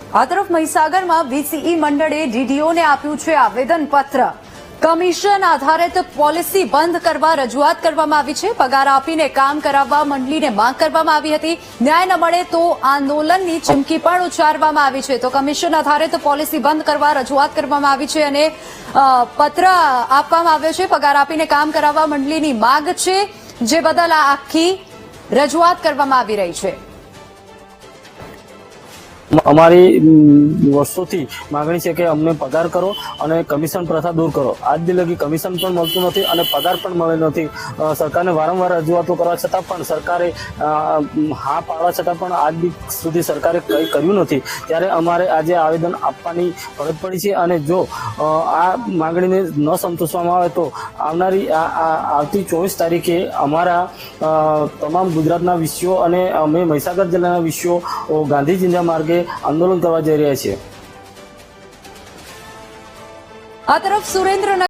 આ તરફ મહીસાગરમાં વીસીઈ મંડળે ડીડીઓને આપ્યું છે આવેદનપત્ર। કમિશન આધારિત પોલિસી બંધ કરવા રજૂઆત કરવામાં આવી છે। પગાર આપીને કામ કરાવવા મંડળીને માંગ કરવામાં આવી હતી। ન્યાય ન મળે તો આંદોલનની ચીમકી પણ ઉચ્ચારવામાં આવી છે। તો કમિશન આધારિત પોલિસી બંધ કરવા રજૂઆત કરવામાં આવી છે અને પત્ર આપવામાં આવ્યો છે। પગાર આપીને કામ કરાવવા મંડળીની માંગ છે, જે બદલ આ આખી રજૂઆત કરવામાં આવી રહી છે। અમારી વર્ષોથી માંગણી છે કે અમને પગાર કરો અને કમિશન પ્રથા દૂર કરો। આજ દી લગી કમિશન પણ મળતું નથી અને પગાર પણ મળે નથી। સરકારને વારંવાર રજૂઆતો કરવા છતાં પણ સરકારે હા પાડવા છતાં પણ આજ દી સુધી સરકારે કંઈ કર્યું નથી। ત્યારે અમારે આજે આવેદન આપવાની ફરજ પડી છે અને જો આ માંગણીને ન સંતોષવામાં આવે તો આવતી 24 તારીખે અમારા તમામ ગુજરાતના વિષયો અને અમે મહીસાગર જિલ્લાના વિષયો ગાંધી ચિંધ્યા માર્ગે આંદોલન કરવા જઈ રહ્યા છીએ। આ તરફ સુરેન્દ્રનગર